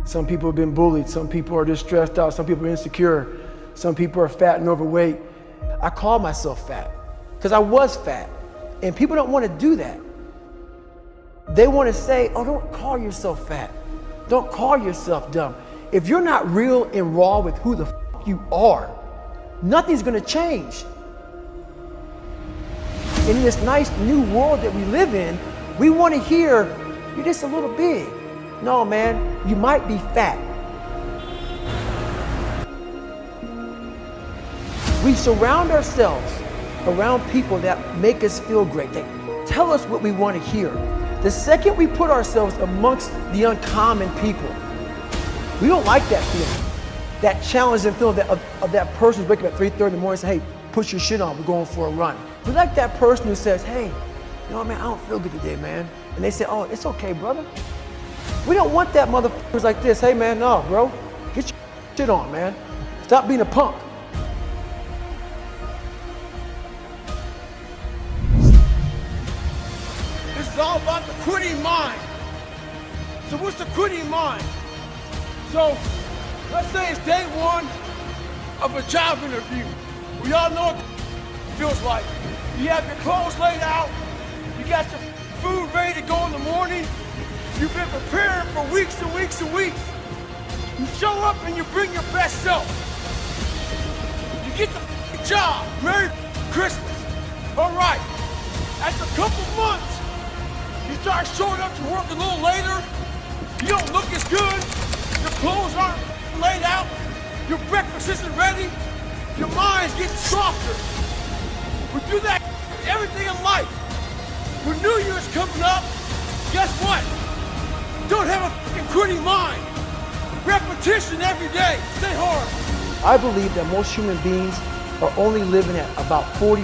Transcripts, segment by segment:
Some people have been bullied. Some people are just stressed out. Some people are insecure. Some people are fat and overweight. I call myself fat because I was fat. And people don't want to do that. They want to say, oh, don't call yourself fat. Don't call yourself dumb. If you're not real and raw with who the f you are, nothing's going to change. In this nice new world that we live in, we want to hear, you're just a little big. No, man, you might be fat. We surround ourselves around people that make us feel great. They tell us what we want to hear. The second we put ourselves amongst the uncommon people, we don't like that feeling. That challenging feeling of that person who's waking up at 3:30 in the morning and say, hey, put your shit on, we're going for a run. We like that person who says, hey, you know what, man, I don't feel good today, man. And they say, oh, it's okay, brother. We don't want that motherfuckers like this. Hey, man, no, bro, get your shit on, man. Stop being a punk. This is all about the quitting mind. So what's the quitting mind? So let's say it's day one of a job interview. We all know what it feels like. You have your clothes laid out. You got your food ready to go in the morning. You've been preparing for weeks and weeks and weeks. You show up and you bring your best self. You get the job. Merry Christmas. All right. After a couple months, you start showing up to work a little later. You don't look as good. Your clothes aren't laid out. Your breakfast isn't ready. Your mind's getting softer. We do that with everything in life. When New Year's coming up, guess what? Don't have a fucking quitting mind. Repetition every day. Stay hard. I believe that most human beings are only living at about 40%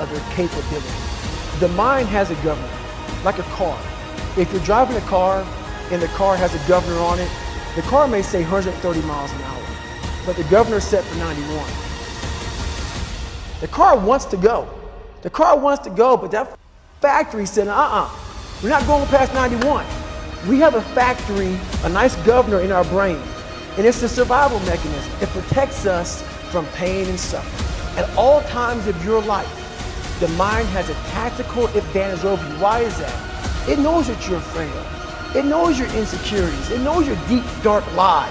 of their capability. The mind has a governor, like a car. If you're driving a car and the car has a governor on it, the car may say 130 miles an hour, but the governor's set for 91. The car wants to go. The car wants to go, but that factory said, we're not going past 91. We have a factory, a nice governor in our brain, and it's a survival mechanism. It protects us from pain and suffering. At all times of your life, the mind has a tactical advantage over you. Why is that? It knows what you're afraid of. It knows your insecurities. It knows your deep, dark lies.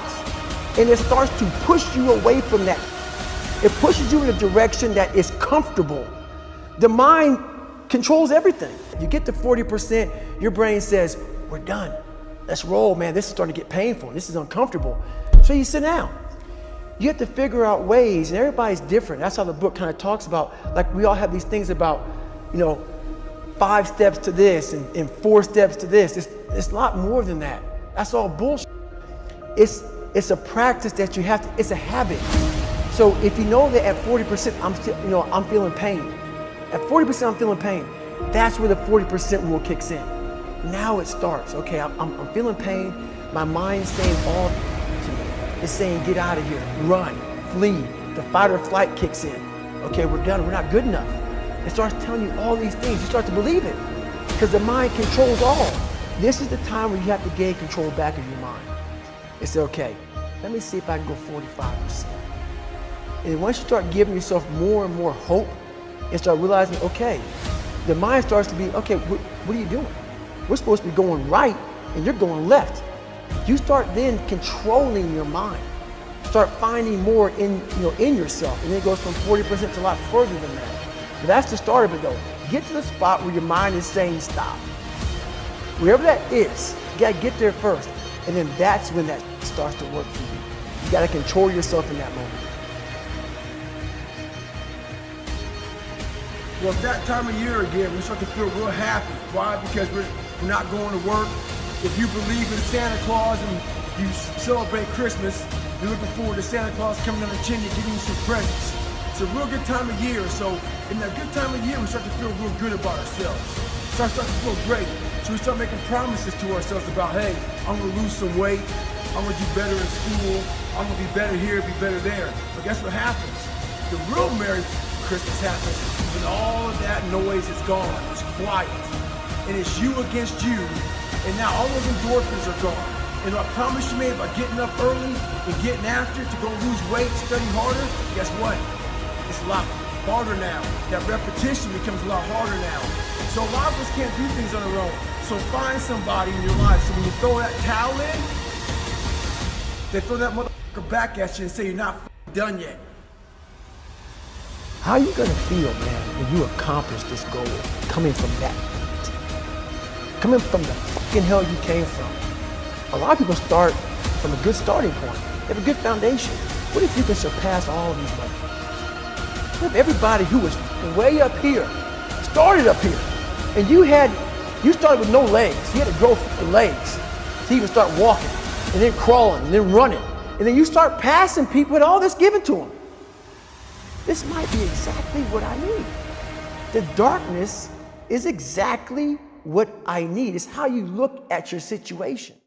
And it starts to push you away from that. It pushes you in a direction that is comfortable. The mind controls everything. You get to 40%, your brain says, we're done. Let's roll, man. This is starting to get painful. This is uncomfortable. So you sit down. You have to figure out ways, and everybody's different. That's how the book kind of talks about, like we all have these things about, 5 steps to this and 4 steps to this. It's a lot more than that. That's all bullshit. It's a practice that you have to, it's a habit. So if you know that at 40%, I'm feeling pain. At 40% I'm feeling pain. That's where the 40% rule kicks in. Now it starts. Okay, I'm feeling pain. My mind's saying all to me. It's saying get out of here, run, flee. The fight or flight kicks in. Okay, we're done. We're not good enough. It starts telling you all these things. You start to believe it because the mind controls all. This is the time where you have to gain control back of your mind. It's okay. Let me see if I can go 45%. And once you start giving yourself more and more hope and start realizing, okay, the mind starts to be, okay, what are you doing? We're supposed to be going right and you're going left. You start then controlling your mind. Start finding more in yourself, and then it goes from 40% to a lot further than that. But that's the start of it though. Get to the spot where your mind is saying stop. Wherever that is, you gotta get there first. And then that's when that starts to work for you. You gotta control yourself in that moment. Well, it's that time of year again, we start to feel real happy. Why? Because we're not going to work. If you believe in Santa Claus and you celebrate Christmas, you're looking forward to Santa Claus coming down the chimney giving you some presents. It's a real good time of year. So in that good time of year, we start to feel real good about ourselves. Start to feel great. So we start making promises to ourselves about, hey, I'm gonna lose some weight. I'm gonna do better in school. I'm gonna be better here, be better there. But guess what happens? The real Merry Christmas happens when all of that noise is gone. It's quiet. And it's you against you. And now all those endorphins are gone. And I promise you, man, by getting up early and getting after it to go lose weight, study harder, guess what? It's a lot harder now. That repetition becomes a lot harder now. So a lot of us can't do things on our own. So find somebody in your life. So when you throw that towel in, they throw that motherfucker back at you and say you're not done yet. How are you gonna feel, man, when you accomplish this goal coming from that point? Coming from the fucking hell you came from. A lot of people start from a good starting point. They have a good foundation. What if you can surpass all these motherfuckers? What if everybody who was way up here started up here, and you started with no legs. You had to grow legs to even start walking, and then crawling, and then running, and then you start passing people with all this given to them. This might be exactly what I need. The darkness is exactly what I need. It's how you look at your situation.